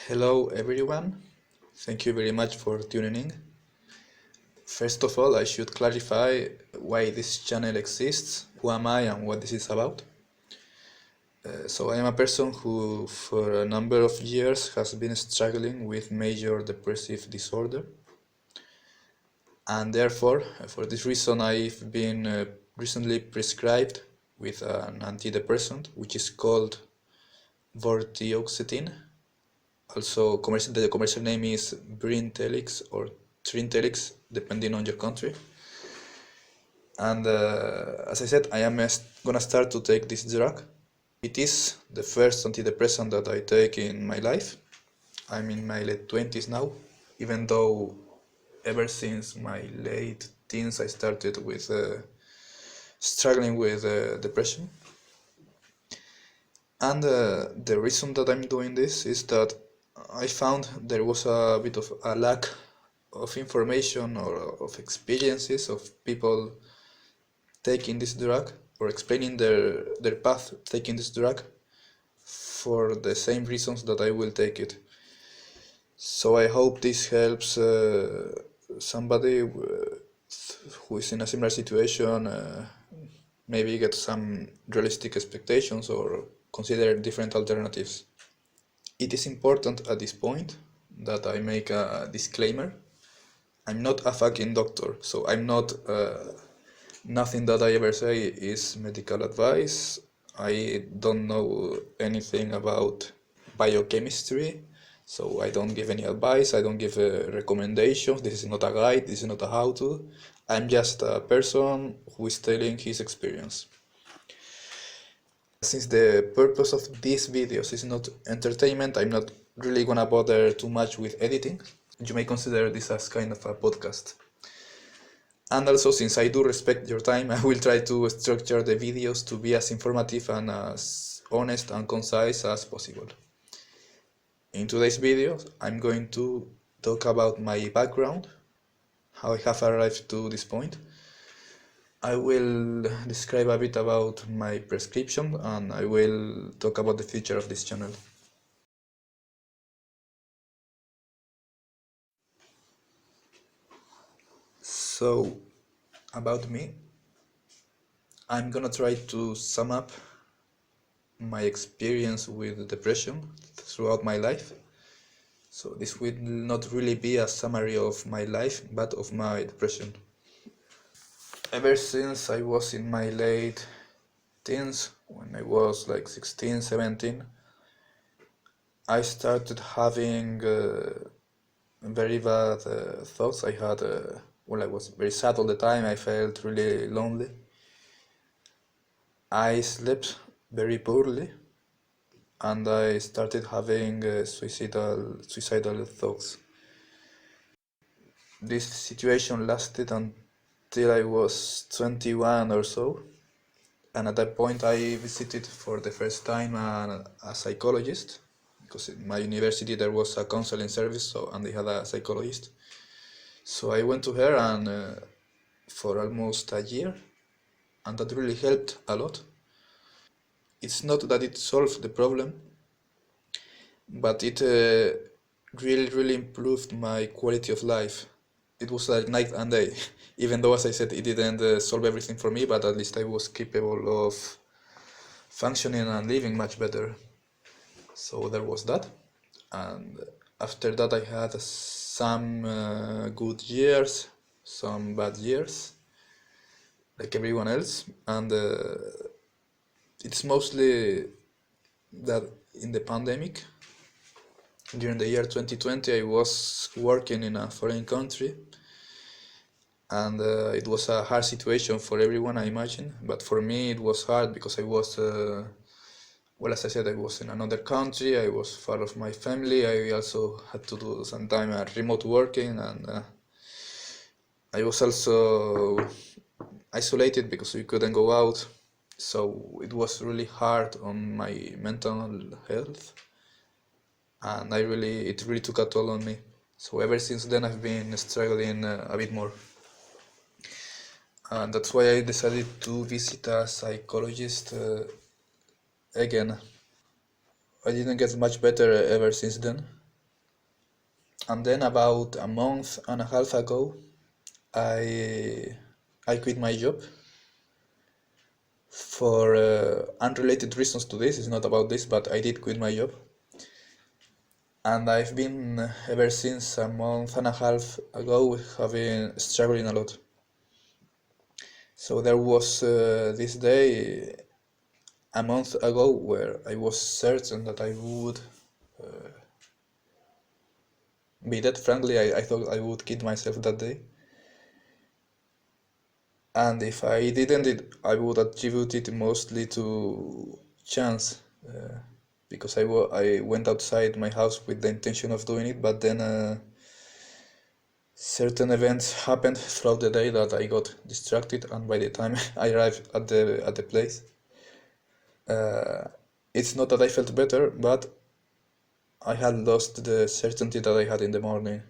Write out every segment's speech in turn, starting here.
Hello everyone, thank you very much for tuning in. First of all, I should clarify why this channel exists, who am I and what this is about. So I am a person who for a number of years has been struggling with major depressive disorder, and therefore for this reason I've been recently prescribed with an antidepressant which is called Vortioxetine. Also, the commercial name is Brintellix or Trintellix, depending on your country. And as I said, I am gonna start to take this drug. It is the first antidepressant that I take in my life. I'm in my late 20s now, even though ever since my late teens I started with struggling with depression. And the reason that I'm doing this is that I found there was a bit of a lack of information or of experiences of people taking this drug or explaining their path taking this drug for the same reasons that I will take it. So I hope this helps somebody who is in a similar situation maybe get some realistic expectations or consider different alternatives. It is important at this point that I make a disclaimer. I'm not a fucking doctor, so I'm not nothing that I ever say is medical advice. I don't know anything about biochemistry, so I don't give any advice, I don't give recommendations. This is not a guide, this is not a how-to. I'm just a person who is telling his experience. Since the purpose of these videos is not entertainment, I'm not really gonna bother too much with editing. You may consider this as kind of a podcast. And also, since I do respect your time, I will try to structure the videos to be as informative and as honest and concise as possible. In today's video, I'm going to talk about my background, how I have arrived to this point. I will describe a bit about my prescription and I will talk about the future of this channel. So, about me, I'm gonna try to sum up my experience with depression throughout my life. So this will not really be a summary of my life, but of my depression. Ever since I was in my late teens, when I was like 16, 17, I started having very bad thoughts. I had, I was very sad all the time. I felt really lonely. I slept very poorly, and I started having suicidal thoughts. This situation lasted until I was 21 or so, and at that point I visited for the first time a psychologist, because in my university there was a counseling service, and they had a psychologist. So I went to her and for almost a year, and that really helped a lot. It's not that it solved the problem, but it really improved my quality of life. It was like night and day, even though, as I said, it didn't solve everything for me, but at least I was capable of functioning and living much better. So there was that, and after that I had some good years, some bad years, like everyone else, and it's mostly that in the pandemic, during the year 2020, I was working in a foreign country, and it was a hard situation for everyone, I imagine, but for me it was hard because I was as I said, I was in another country, I was far of my family, I also had to do some time remote working, and I was also isolated because we couldn't go out, so it was really hard on my mental health, and it really took a toll on me. So ever since then I've been struggling a bit more. And that's why I decided to visit a psychologist again. I didn't get much better ever since then, And then about a month and a half ago, I I quit my job for unrelated reasons to this. It's not about this, but I did quit my job, and I've been ever since a month and a half ago having struggling a lot. So there was this day a month ago where I was certain that I would be dead. Frankly, I thought I would kill myself that day. And if I didn't, I would attribute it mostly to chance, because I went outside my house with the intention of doing it, but then certain events happened throughout the day that I got distracted, and by the time I arrived at the place, it's not that I felt better, but I had lost the certainty that I had in the morning.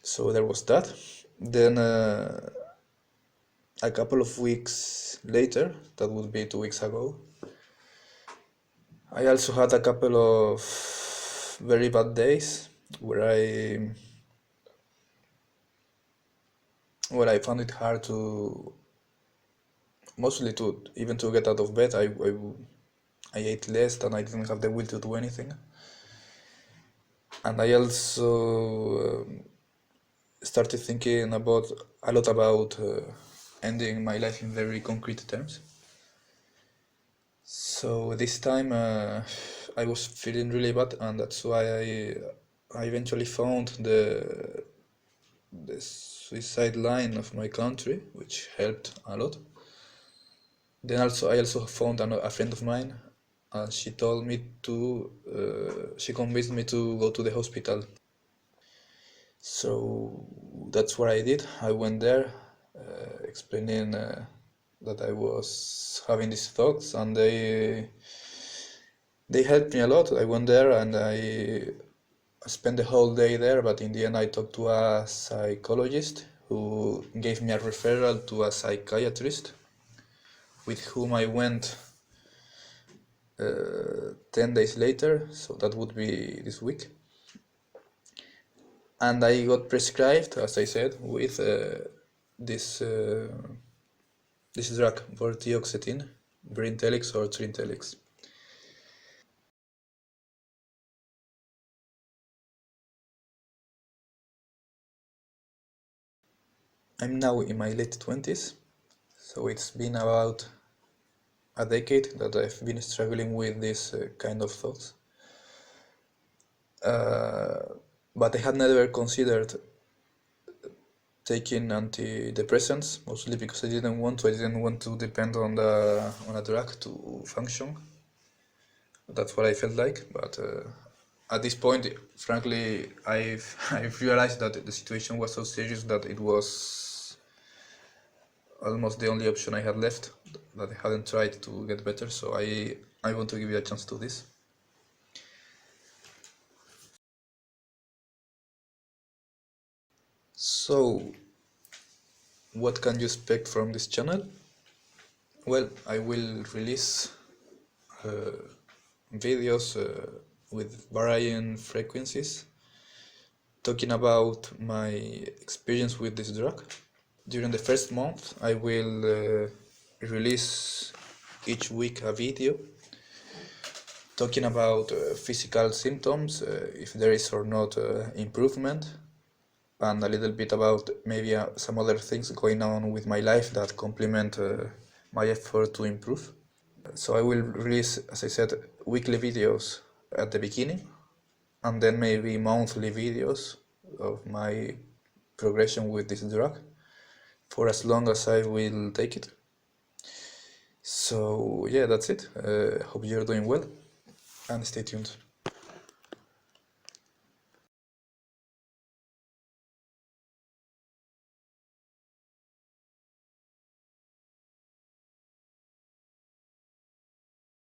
So there was that. Then a couple of weeks later, that would be 2 weeks ago, I also had a couple of very bad days where I found it hard to, mostly to even to get out of bed. I ate less and I didn't have the will to do anything. And I also started thinking about a lot about ending my life in very concrete terms. So this time I was feeling really bad, and that's why I eventually found the suicide line of my country, which helped a lot. Then I also found a friend of mine, and she told me she convinced me to go to the hospital. So that's what I did. I went there, explaining that I was having these thoughts, and they helped me a lot. I went there and I spent the whole day there, but in the end I talked to a psychologist who gave me a referral to a psychiatrist with whom I went 10 days later, so that would be this week. And I got prescribed, as I said, with this this drug, Vortioxetine, Brintellix or Trintellix. I'm now in my late 20s, so it's been about a decade that I've been struggling with this kind of thoughts. But I had never considered taking antidepressants, mostly because I didn't want to. I didn't want to depend on a drug to function. That's what I felt like. But at this point, frankly, I've realized that the situation was so serious that it was almost the only option I had left. That I hadn't tried to get better. So I want to give you a chance to this. So, what can you expect from this channel? Well, I will release videos with varying frequencies talking about my experience with this drug. During the first month, I will release each week a video talking about physical symptoms, if there is or not improvement, and a little bit about maybe some other things going on with my life that complement my effort to improve. So I will release, as I said, weekly videos at the beginning, and then maybe monthly videos of my progression with this drug for as long as I will take it. So yeah, that's it. Hope you're doing well, and stay tuned.